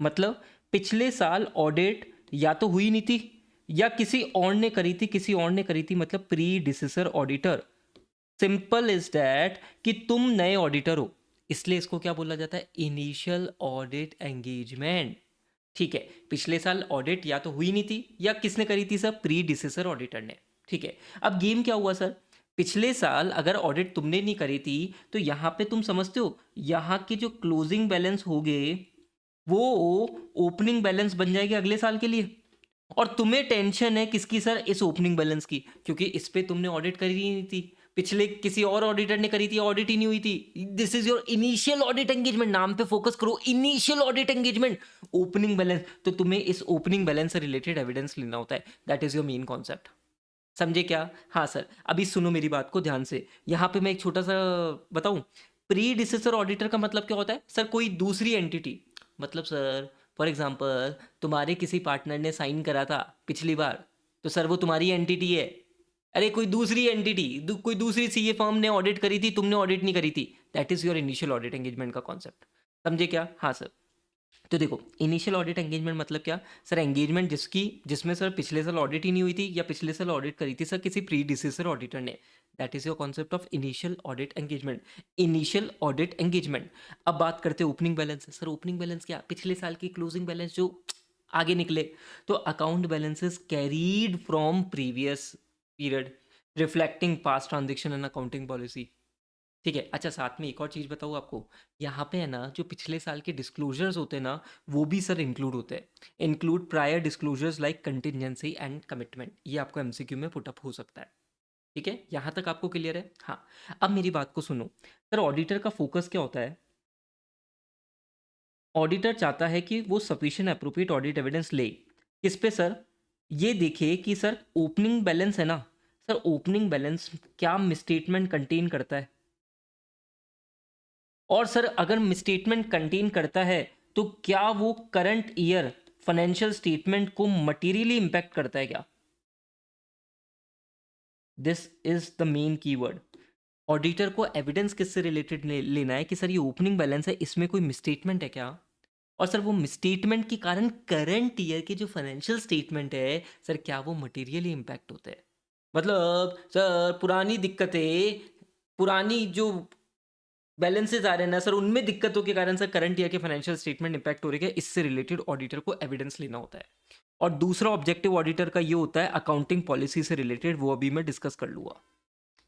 मतलब पिछले साल ऑडिट या तो हुई नहीं थी या किसी और ने करी थी, किसी और ने करी थी, मतलब predecessor auditor. Simple is that कि तुम नए ऑडिटर हो, इसलिए इसको क्या बोला जाता है? इनिशियल ऑडिट एंगेजमेंट, ठीक है। पिछले साल ऑडिट या तो हुई नहीं थी या किसने करी थी सर? प्री डिसेसर ऑडिटर ने, ठीक है। अब गेम क्या हुआ सर? पिछले साल अगर ऑडिट तुमने नहीं करी थी तो यहाँ पे तुम समझते हो यहाँ के जो क्लोजिंग बैलेंस हो गए वो ओपनिंग बैलेंस बन जाएगी अगले साल के लिए। और तुम्हें टेंशन है किसकी सर? इस ओपनिंग बैलेंस की, क्योंकि इस पे तुमने ऑडिट करी ही नहीं थी, पिछले किसी और ऑडिटर ने करी थी, ऑडिट ही नहीं हुई थी। This is your initial audit engagement, नाम पे फोकस करो, initial audit engagement, opening balance. तो तुम्हें इस ओपनिंग बैलेंस से रिलेटेड एविडेंस लेना होता है, that is your main concept. समझे क्या? हाँ सर। अभी सुनो मेरी बात को ध्यान से, यहाँ पे मैं एक छोटा सा बताऊं। प्री डिसेसर ऑडिटर का मतलब क्या होता है सर? कोई दूसरी एंटिटी, मतलब सर फॉर एग्जांपल तुम्हारे किसी पार्टनर ने साइन करा था पिछली बार, तो सर वो तुम्हारी एंटिटी है, अरे कोई दूसरी एंटिटी, कोई दूसरी सीए फर्म ने ऑडिट करी थी, तुमने ऑडिट नहीं करी थी, that is your initial audit engagement का कॉन्सेप्ट। समझे क्या? हाँ सर। तो देखो, इनिशियल ऑडिट एंगेजमेंट मतलब क्या सर? एंगेजमेंट जिसमें सर पिछले साल ऑडिट ही नहीं हुई थी या पिछले साल ऑडिट करी थी सर किसी प्रीडिसेसर ऑडिटर ने, that is your concept of initial audit engagement. Initial audit engagement. अब बात करते हैं opening balance. Sir opening balance क्या? पिछले साल की क्लोजिंग बैलेंस जो आगे निकले। तो account balances carried from previous period reflecting past transaction and accounting policy. ठीक है। अच्छा, साथ में एक और चीज़ बताऊँ आपको, यहाँ पे है ना जो पिछले साल के डिस्क्लोजर्स होते हैं ना, वो भी सर इंक्लूड होते हैं। Include prior disclosures like contingency and commitment. ये आपको एमसीक्यू में पुटअप हो सकता है। ठीक है, यहाँ तक आपको क्लियर है? हाँ। अब मेरी बात को सुनो। सर ऑडिटर का फोकस क्या होता है? ऑडिटर चाहता है कि वो सफिशिएंट अप्रोप्रिएट ऑडिट एविडेंस ले। किस पे सर? ये देखे कि सर ओपनिंग बैलेंस है ना, सर ओपनिंग बैलेंस क्या मिसस्टेटमेंट कंटेन करता है। और सर अगर मिसस्टेटमेंट कंटेन करता है तो क्या वो करंट ईयर फाइनेंशियल स्टेटमेंट को मटेरियली इंपैक्ट करता है क्या? This is the main keyword. Auditor को एविडेंस किससे रिलेटेड लेना है कि सर ये ओपनिंग बैलेंस है, इसमें कोई मिसस्टेटमेंट है क्या? और सर वो मिसस्टेटमेंट के कारण करंट ईयर के जो फाइनेंशियल स्टेटमेंट है सर क्या वो मटेरियली इंपैक्ट होते हैं? मतलब सर पुरानी दिक्कतें, पुरानी जो बैलेंसेस आ रहे हैं ना सर, उनमें दिक्कतों के कारण सर करंट ईयर के फाइनेंशियल स्टेटमेंट इंपैक्ट हो रहे हैं, इससे रिलेटेड ऑडिटर को एविडेंस लेना होता है। और दूसरा ऑब्जेक्टिव ऑडिटर का ये होता है अकाउंटिंग पॉलिसी से रिलेटेड, वो अभी मैं डिस्कस कर लूँगा।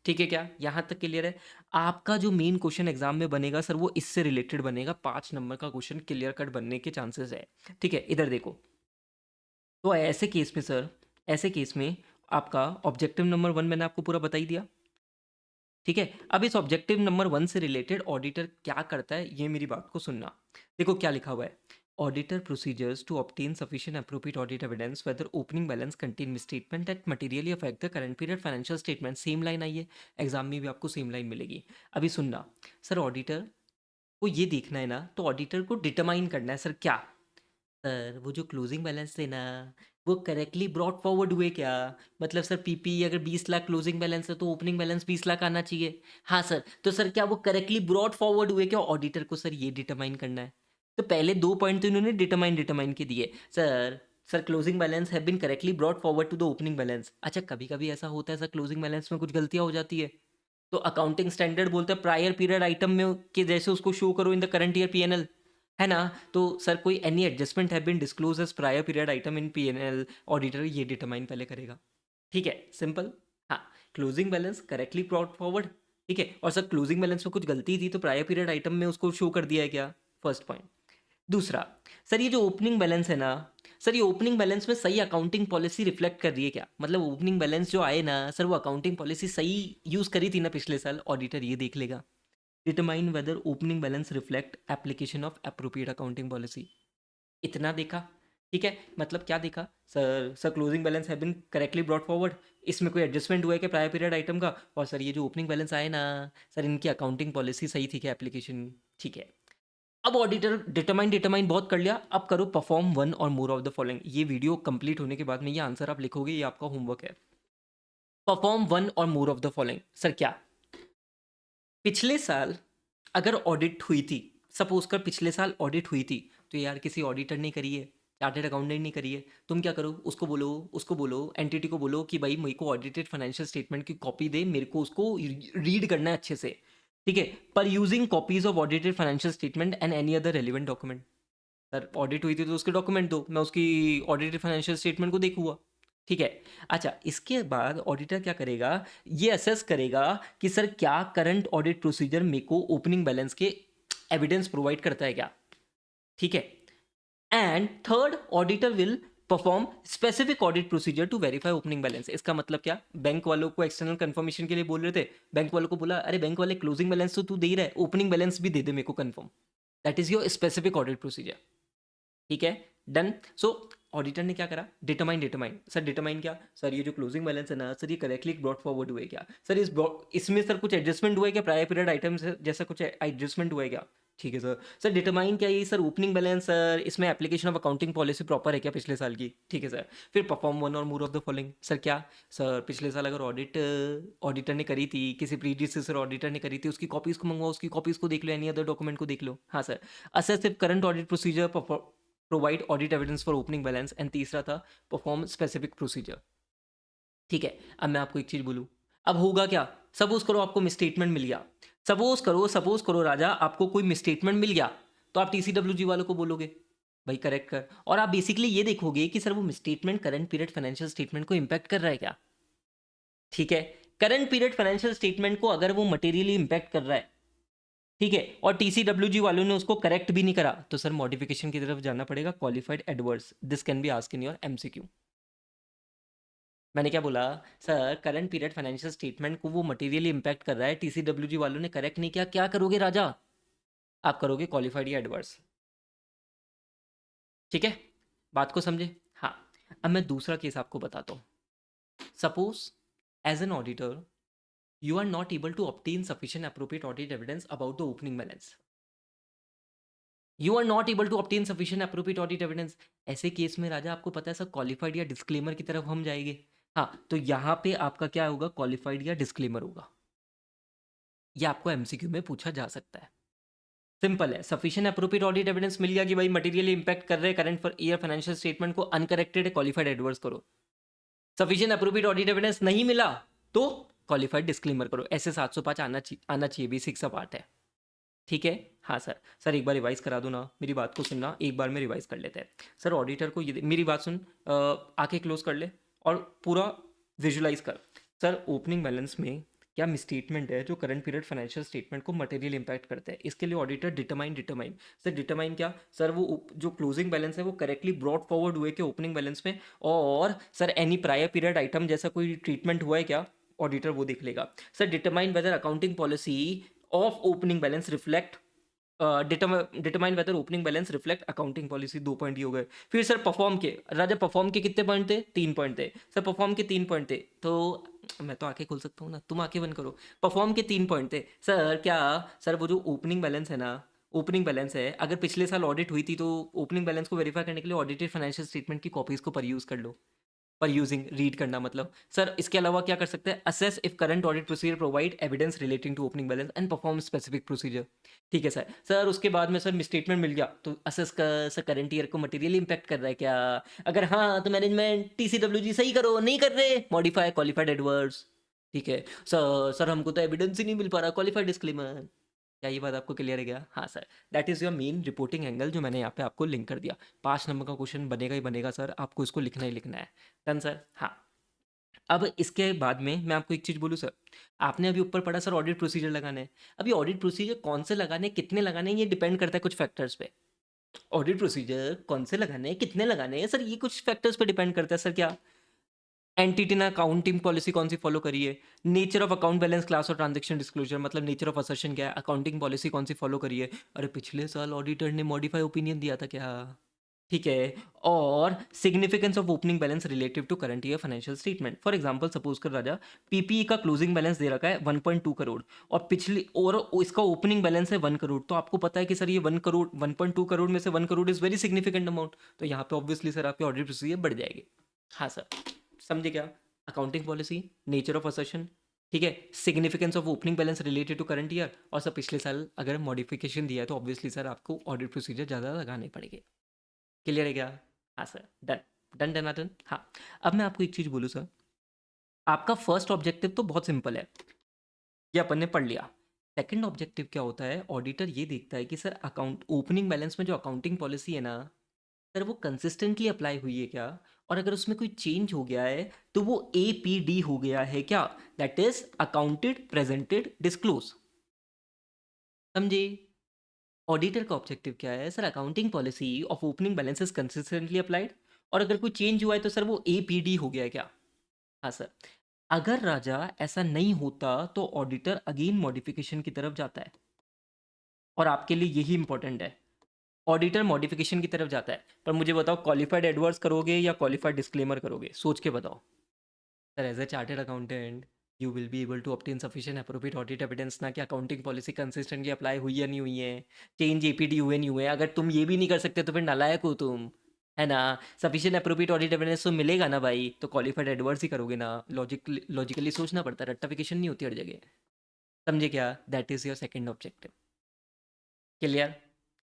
ठीक है क्या? यहाँ तक क्लियर है? आपका जो मेन क्वेश्चन एग्जाम में बनेगा सर वो इससे रिलेटेड बनेगा। 5 नंबर का क्वेश्चन क्लियर कट बनने के चांसेस है। ठीक है, इधर देखो। तो ऐसे केस में सर, ऐसे केस में आपका ऑब्जेक्टिव नंबर 1 मैंने आपको पूरा बता ही दिया। ठीक है, अब इस ऑब्जेक्टिव नंबर 1 से रिलेटेड ऑडिटर क्या करता है, ये मेरी बात को सुनना। देखो क्या लिखा हुआ है। Auditor procedures to obtain sufficient appropriate audit evidence whether opening balance contain misstatement that materially affect the current period financial statement. Same line आई है, एग्जाम में भी आपको सेम लाइन मिलेगी। अभी सुनना। सर ऑडिटर को ये देखना है ना, तो ऑडिटर को डिटरमाइन करना है सर क्या? सर वो जो क्लोजिंग बैलेंस थे ना, वो करेक्टली ब्रॉट फॉरवर्ड हुए क्या? मतलब सर पीपी अगर 20 लाख क्लोजिंग बैलेंस है तो ओपनिंग बैलेंस 20 लाख आना चाहिए। हाँ सर, तो सर क्या वो करेक्टली ब्रॉट फॉरवर्ड हुए क्या? ऑडिटर को सर ये डिटरमाइन करना है। तो पहले 2 पॉइंट तो इन्होंने डिटरमाइन डिटरमाइन के दिए। Sir sir closing balance have been correctly brought forward to the opening balance. अच्छा, कभी कभी ऐसा होता है सर क्लोजिंग बैलेंस में कुछ गलतियां हो जाती है, तो अकाउंटिंग स्टैंडर्ड बोलते हैं प्रायर पीरियड आइटम में के जैसे उसको शो करो in the current year PnL, है ना? तो सर कोई any adjustment have been disclose as prior period item in PnL, auditor ये डिटरमाइन पहले करेगा। ठीक है, सिंपल। हाँ, closing balance correctly brought forward. ठीक है, और सर क्लोजिंग बैलेंस में कुछ गलती थी तो प्रायर पीरियड आइटम में उसको शो कर दिया है क्या? First point. दूसरा, सर ये जो ओपनिंग बैलेंस है ना, सर ये ओपनिंग बैलेंस में सही अकाउंटिंग पॉलिसी रिफ्लेक्ट कर रही है क्या? मतलब ओपनिंग बैलेंस जो आए ना सर, वो अकाउंटिंग पॉलिसी सही यूज करी थी ना पिछले साल? ऑडिटर ये देख लेगा। Determine whether opening balance reflect application of appropriate accounting policy. इतना देखा। ठीक है, मतलब क्या देखा? Sir closing balance have been correctly brought forward, इसमें कोई एडजस्टमेंट हुआ है क्या प्रायर पीरियड आइटम का? और सर ये जो ओपनिंग बैलेंस आए ना सर, इनकी अकाउंटिंग पॉलिसी सही थी क्या, एप्लीकेशन? ठीक है। अब ऑडिटर डिटरमाइन डिटरमाइन बहुत कर लिया, अब करो परफॉर्म वन और मोर ऑफ द फॉलोइंग। ये वीडियो कंप्लीट होने के बाद में ये आंसर आप लिखोगे, ये आपका होमवर्क है। परफॉर्म वन और more of the following. Sir क्या? पिछले साल अगर ऑडिट हुई थी, सपोज कर पिछले साल ऑडिट हुई थी, तो यार किसी ऑडिटर ने करी है, चार्टेड अकाउंटेंट ने करी है, तुम क्या करो, उसको बोलो एंटिटी को बोलो कि भाई मेरे को ऑडिटेड फाइनेंशियल स्टेटमेंट की कॉपी दे, मेरे को उसको रीड करना है अच्छे से। ठीक है, पर using copies of audited financial statement and any other relevant document. Sir audit हुई थी तो उसके डॉक्यूमेंट दो, मैं उसकी ऑडिटेड फाइनेंशियल स्टेटमेंट को देखूंगा। ठीक है। अच्छा, इसके बाद ऑडिटर क्या करेगा? ये असेस करेगा कि सर क्या करंट ऑडिट प्रोसीजर मेरे को ओपनिंग बैलेंस के एविडेंस प्रोवाइड करता है क्या? ठीक है। And third, auditor will perform specific audit procedure to verify opening balance. इसका मतलब क्या? बैंक वालों को एक्सटर्नल कंफर्मेशन के लिए बोल रहे थे, बैंक वालों को बोला अरे बैंक वाले क्लोजिंग बैलेंस तो तू दे ही रहा है, ओपनिंग बैलेंस भी दे दे मेरे को confirm. That is your specific audit procedure. ठीक है, डन। सो ऑडिटर ने क्या करा? Determine determine. सर डिटरमाइन क्या? सर ये जो क्लोजिंग बैलेंस है ना सर, ये करेक्टली ब्रॉट फॉरवर्ड हुए क्या? सर इसमें सर कुछ एडजस्टमेंट हुआ है क्या? प्रायर पीरियड आइटम्स जैसा कुछ एडजस्टमेंट हुआ है क्या? ठीक है सर। सर डिटरमाइन क्या ये सर ओपनिंग बैलेंस सर, इसमें application of accounting policy proper है क्या पिछले साल की? ठीक है सर। फिर परफॉर्म वन और more of the following sir क्या? सर पिछले साल अगर ऑडिट ऑडिटर ने करी थी, किसी प्रीडिसेसर ऑडिटर ने करी थी, उसकी कॉपीज को मंगवाओ, उसकी कॉपीज को देख लो, एनी अदर डॉक्यूमेंट को देख लो। हाँ sir. Assess if current audit procedure, provide audit evidence for opening balance, and तीसरा था परफॉर्म स्पेसिफिक प्रोसीजर। ठीक है। अब मैं आपको एक चीज बोलूं, अब होगा क्या? सपोज करो आपको मिसस्टेटमेंट मिल गया, सपोज करो राजा आपको कोई मिसस्टेटमेंट मिल गया, तो आप टीसीडब्ल्यूजी वालों को बोलोगे भाई करेक्ट कर, और आप बेसिकली ये देखोगे कि सर वो misstatement current period financial statement को इंपैक्ट कर रहा है क्या। ठीक है। करंट पीरियड फाइनेंशियल स्टेटमेंट को अगर वो मटेरियली इंपैक्ट कर रहा है, ठीक है, और टीसीडब्ल्यूजी वालों ने उसको करेक्ट भी नहीं करा, तो सर मॉडिफिकेशन की तरफ जाना पड़ेगा, qualified adverse, this can be asked in your MCQ. मैंने क्या बोला? Sir current period financial statement को वो मटेरियली इंपैक्ट कर रहा है, टीसीडब्ल्यूजी वालों ने करेक्ट नहीं किया, क्या करोगे राजा? आप करोगे क्वालिफाइड या एडवर्स। ठीक है, बात को समझे? हाँ। अब मैं दूसरा केस आपको बताता हूँ। Suppose as an auditor you are not able to obtain sufficient appropriate audit evidence about the opening balance. You are not able to obtain sufficient appropriate audit evidence. ऐसे केस में राजा आपको पता है सब क्वालिफाइड या डिस्क्लेमर की तरफ हम जाएंगे। हाँ, तो यहाँ पे आपका क्या होगा? क्वालिफाइड या डिस्क्लेमर होगा। ये आपको एमसीक्यू में पूछा जा सकता है। सिंपल है, सफिशिएंट एप्रोप्रिएट ऑडिट एविडेंस मिल गया कि भाई मटेरियली इंपैक्ट कर रहे हैं current for year financial statement को, अनकरेक्टेड है, क्वालिफाइड एडवर्स करो। सफिशिएंट एप्रोप्रिएट ऑडिट एविडेंस नहीं मिला तो क्वालिफाइड डिस्क्लेमर करो। ऐसे 705 आना चाहिए, बेसिक सा पार्ट है। ठीक है। हाँ सर। सर एक बार रिवाइज करा दो ना, मेरी बात को सुनना, एक बार में रिवाइज कर लेते हैं। सर ऑडिटर को ये मेरी बात सुन, आंखें क्लोज कर ले और पूरा विजुलाइज कर। सर ओपनिंग बैलेंस में क्या मिसस्टेटमेंट है जो करंट पीरियड फाइनेंशियल स्टेटमेंट को मटेरियल इंपैक्ट करता है, इसके लिए ऑडिटर डिटरमाइन सर डिटरमाइन क्या सर? वो जो क्लोजिंग बैलेंस है वो करेक्टली ब्रॉड फॉरवर्ड हुए कि ओपनिंग बैलेंस में, और sir any prior period item जैसा कोई ट्रीटमेंट हुआ है क्या, ऑडिटर वो देख लेगा। Sir determine whether accounting policy of opening balance reflect, determine whether opening balance reflect accounting policy, 2 point ये हो गए। फिर सर परफॉर्म के, राजा परफॉर्म के कितने पॉइंट थे? 3 पॉइंट थे सर, परफॉर्म के 3 पॉइंट थे। तो मैं तो आंखें खोल सकता हूँ ना, तुम आंखें बंद करो। परफॉर्म के 3 पॉइंट थे सर क्या? सर वो जो ओपनिंग बैलेंस है ना, ओपनिंग बैलेंस है, अगर पिछले साल ऑडिट हुई थी तो ओपनिंग बैलेंस को वेरीफाई करने के लिए ऑडिटेड फाइनेंशियल स्टेटमेंट की कॉपीज को पर यूज कर लो। पर यूजिंग रीड करना मतलब सर, इसके अलावा क्या कर सकते हैं? Assess if current audit procedure provide evidence relating to opening balance and perform specific procedure. ठीक है सर। सर उसके बाद में सर मिसस्टेटमेंट मिल गया तो असेस कर सर करंट ईयर को मटेरियल इंपैक्ट कर रहा है क्या? अगर हाँ तो मैनेजमेंट टीसीडब्ल्यूजी सही करो, नहीं कर रहे मॉडिफाई क्वालिफाइड एडवर्स। ठीक है सर हमको तो एविडेंस ही नहीं मिल पा रहा, क्वालिफाइड डिस्क्लेमर। क्या ये बात आपको क्लियर है क्या? हाँ sir, that is your main reporting angle जो मैंने यहाँ पे आपको लिंक कर दिया। 5 नंबर का क्वेश्चन बनेगा ही बनेगा सर, आपको इसको लिखना ही लिखना है। Done sir. हाँ। अब इसके बाद में मैं आपको एक चीज़ बोलूँ सर, आपने अभी ऊपर पढ़ा सर ऑडिट प्रोसीजर लगाने हैं। अभी ऑडिट प्रोसीजर कौन से लगाने, कितने लगाने, ये डिपेंड करता है कुछ फैक्टर्स पे। ऑडिट प्रोसीजर कौन से लगाने हैं, कितने लगाने हैं सर, ये कुछ फैक्टर्स पे डिपेंड करता है सर। क्या एंटिटी ने अकाउंटिंग पॉलिसी कौन सी फॉलो करी है, nature of account balance class और ट्रांजैक्शन डिस्क्लोजर, मतलब नेचर ऑफ असर्शन क्या है, अकाउंटिंग पॉलिसी कौन सी फॉलो करी है। अरे पिछले साल ऑडिटर ने मॉडिफाई ओपिनियन दिया था क्या? ठीक है। और significance of opening balance relative to current year financial statement. For example suppose कर राजा पीपीई का क्लोजिंग बैलेंस दे रखा है 1.2 करोड़, और पिछली और इसका ओपनिंग बैलेंस है 1 करोड़, तो आपको पता है कि सर ये 1 करोड़ 1.2 करोड़ में से 1 crore is very significant amount, तो यहाँ पे ऑब्वियसली सर आपकी ऑडिट प्रोसीजर बढ़ जाएगी। हाँ सर, समझे क्या? Accounting policy, nature of assertion, ठीक है, significance of opening balance related to current year, और सर पिछले साल अगर मॉडिफिकेशन दिया है तो ऑब्वियसली सर आपको ऑडिट प्रोसीजर ज़्यादा लगाने पड़ेंगे। क्लियर है क्या? हाँ sir, done done done done. हाँ। अब मैं आपको एक चीज़ बोलूँ सर, आपका फर्स्ट ऑब्जेक्टिव तो बहुत सिंपल है, ये अपन ने पढ़ लिया। सेकंड ऑब्जेक्टिव क्या होता है? ऑडिटर ये देखता है कि सर अकाउंट ओपनिंग बैलेंस में जो अकाउंटिंग पॉलिसी है ना सर, वो कंसिस्टेंटली अप्लाई हुई है क्या, और अगर उसमें कोई चेंज हो गया है तो वो APD हो गया है क्या, that is accounted presented disclose. समझे? ऑडिटर का ऑब्जेक्टिव क्या है? Sir accounting policy of opening balance is consistently applied, और अगर कोई चेंज हुआ है तो सर वो APD हो गया है क्या? हाँ सर। अगर राजा ऐसा नहीं होता तो ऑडिटर अगेन मॉडिफिकेशन की तरफ जाता है, और आपके लिए यही इंपॉर्टेंट है, ऑडिटर मॉडिफिकेशन की तरफ जाता है। पर मुझे बताओ क्वालिफाइड एडवर्स करोगे या क्वालिफाइड डिस्क्लेमर करोगे, सोच के बताओ। Sir as a chartered accountant you will be able to obtain sufficient appropriate audit evidence, ना कि अकाउंटिंग पॉलिसी कंसिस्टेंटली अप्लाई हुई या नहीं हुई है, चेंज एपीडी हुए नहीं हुए। अगर तुम ये भी नहीं कर सकते तो फिर नालायक हो तुम, है ना। सफिशिएंट एप्रोप्रिएट ऑडिट एविडेंस तो मिलेगा ना भाई, तो क्वालिफाइड एडवर्स ही करोगे ना। लॉजिकली सोचना पड़ता है, रट्टाफिकेशन नहीं होती हर जगह। समझे क्या? That is your second objective. Clear?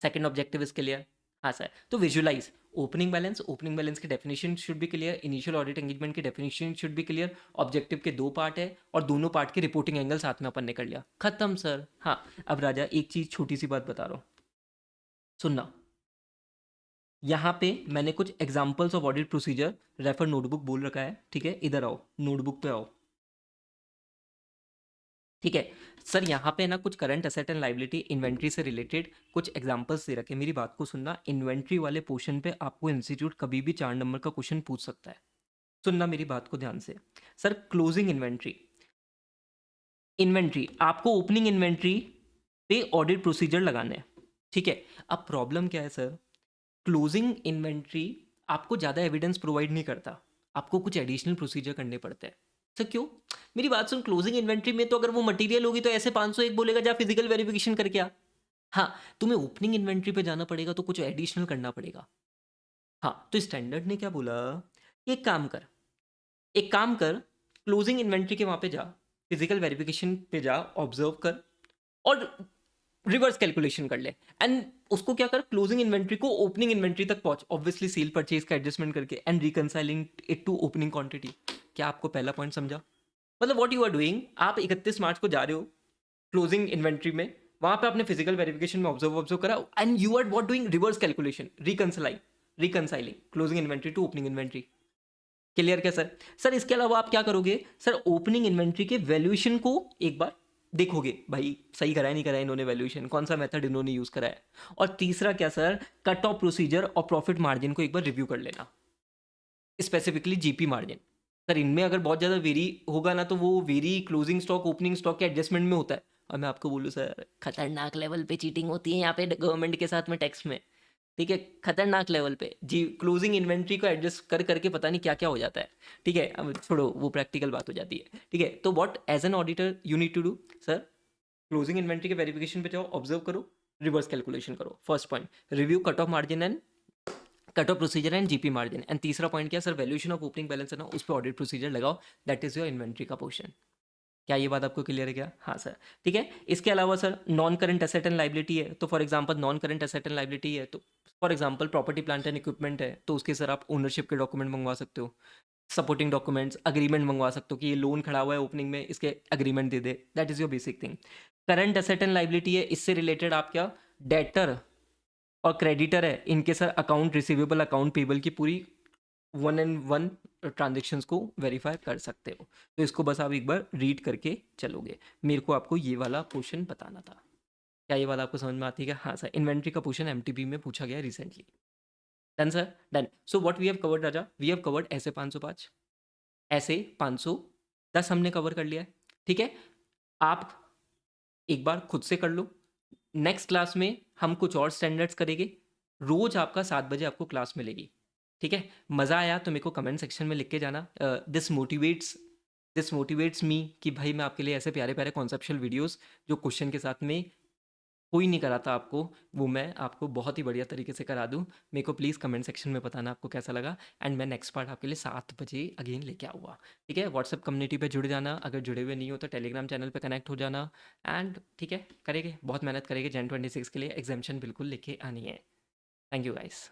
Second objective is clear? हाँ सर। तो विजुलाइज ओपनिंग बैलेंस की definition should be clear, initial audit engagement की definition should be clear. Objective के 2 पार्ट है और दोनों पार्ट के रिपोर्टिंग एंगल साथ में अपन ने कर लिया, खत्म सर। हाँ, अब राजा एक चीज छोटी सी बात बता रहा हूँ, सुनना। यहाँ पे मैंने कुछ examples of audit procedure refer notebook बोल रखा है, ठीक है। इधर आओ, नोटबुक पे आओ, ठीक है। सर यहाँ पे ना कुछ current asset and liability inventory से रिलेटेड कुछ एग्जांपल्स दे रखे। मेरी बात को सुनना, इन्वेंट्री वाले पोर्शन पे आपको इंस्टीट्यूट कभी भी 4 नंबर का क्वेश्चन पूछ सकता है। सुनना मेरी बात को ध्यान से। सर क्लोजिंग इन्वेंट्री, इन्वेंट्री आपको ओपनिंग इन्वेंट्री पे ऑडिट प्रोसीजर लगाने हैं, ठीक है। अब प्रॉब्लम क्या है सर, क्लोजिंग इन्वेंट्री आपको ज़्यादा एविडेंस प्रोवाइड नहीं करता, आपको कुछ एडिशनल प्रोसीजर करने पड़ते हैं। सर क्यों? मेरी बात सुन, क्लोजिंग इन्वेंट्री में तो अगर वो मटेरियल होगी तो ऐसे 501 बोलेगा जा फिजिकल वेरिफिकेशन करके आ। हाँ, तुम्हें ओपनिंग इन्वेंट्री पे जाना पड़ेगा तो कुछ एडिशनल करना पड़ेगा। हाँ, तो स्टैंडर्ड ने क्या बोला, एक काम कर, एक काम कर, क्लोजिंग इन्वेंट्री के वहां पे जा, फिजिकल वेरिफिकेशन पे जा, ऑब्जर्व कर और रिवर्स कैलकुलेशन कर ले। एंड उसको क्या कर, क्लोजिंग इन्वेंट्री को ओपनिंग इन्वेंट्री तक पहुंच, ऑब्वियसली सेल परचेज का एडजस्टमेंट करके, and reconciling it to opening quantity. क्या आपको पहला पॉइंट समझा? मतलब व्हाट यू आर डूइंग, आप 31 मार्च को जा रहे हो क्लोजिंग इन्वेंट्री में, वहां पे आपने फिजिकल वेरिफिकेशन में ऑब्जर्व करा, and you are what doing, reverse calculation, reconciling closing inventory to opening inventory. Clear क्या सर? सर इसके अलावा आप क्या करोगे, सर ओपनिंग इन्वेंट्री के वैल्यूएशन को एक बार देखोगे, भाई सही करा है नहीं करा है इन्होंने वैल्यूएशन, कौन सा मेथड इन्होंने यूज करा है। और तीसरा क्या सर, कट ऑफ प्रोसीजर और प्रॉफिट मार्जिन को एक बार रिव्यू कर लेना, स्पेसिफिकली जीपी मार्जिन। सर इनमें अगर बहुत ज़्यादा वेरी होगा ना, तो वो very closing stock opening stock के एडजस्टमेंट में होता है। और मैं आपको बोलूँ सर, खतरनाक लेवल पे चीटिंग होती है यहाँ पे गवर्नमेंट के साथ में टैक्स में, ठीक है। खतरनाक लेवल पे जी, क्लोजिंग इन्वेंट्री को एडजस्ट कर करके पता नहीं क्या क्या हो जाता है, ठीक है। अब छोड़ो, वो प्रैक्टिकल बात हो जाती है, ठीक है। तो what as an auditor you need to do, sir closing inventory के वेरिफिकेशन पे जाओ, ऑब्जर्व करो, रिवर्स कैलकुलेशन करो। First point, review cut off margin and cut off procedure and GP margin. And तीसरा पॉइंट क्या sir, valuation of opening balance है ना, उस पर ऑडिट प्रोसीजर लगाओ, दैट इज योर इन्वेंट्री का पोर्शन। क्या ये बात आपको क्लियर है क्या? हाँ सर, ठीक है। इसके अलावा sir non current asset and liability है, तो for example non current asset and liability है, तो for example property plant and equipment है, तो उसके सर आप ओनरशिप के डॉक्यूमेंट मंगवा सकते हो, सपोर्टिंग डॉक्यूमेंट्स, अग्रीमेंट मंगवा सकते हो कि ये लोन खड़ा हुआ है ओपनिंग में, इसके agreement they they, that is your basic thing. Current asset and liability है, इससे रिलेटेड आप क्या, डेटर और क्रेडिटर है, इनके sir account receivable account payable की पूरी 1 and 1 ट्रांजेक्शंस को वेरीफाई कर सकते हो। तो इसको बस आप एक बार रीड करके चलोगे। मेरे को आपको ये वाला क्वेश्चन बताना था। क्या ये वाला आपको समझ में आती है क्या? हाँ सर, इन्वेंट्री का क्वेश्चन एमटीबी में पूछा गया recently. Done sir, done. So what we have covered Raja, we have covered SA 505, ऐसे 510 हमने कवर कर लिया है, ठीक है। आप एक बार खुद से कर लो, नेक्स्ट क्लास में हम कुछ और स्टैंडर्ड्स करेंगे। रोज आपका 7 बजे आपको क्लास मिलेगी, ठीक है। मज़ा आया तो मेरे को कमेंट सेक्शन में लिख के जाना। दिस मोटिवेट्स मी कि भाई मैं आपके लिए ऐसे प्यारे प्यारे कॉन्सेप्चुअल वीडियोस जो क्वेश्चन के साथ में कोई नहीं कराता आपको, वो मैं आपको बहुत ही बढ़िया तरीके से करा दूँ। मेरे को प्लीज़ कमेंट सेक्शन में बताना आपको कैसा लगा, एंड मैं नेक्स्ट पार्ट आपके लिए 7 बजे अगेन लेके आऊँगा, ठीक है। व्हाट्सएप कम्युनिटी पे जुड़ जाना, अगर जुड़े हुए नहीं हो तो टेलीग्राम चैनल पे कनेक्ट हो जाना, एंड ठीक है, करेंगे बहुत मेहनत करेंगे, Jan 26 के लिए एग्जामिशन बिल्कुल लेके आनी है। Thank you guys.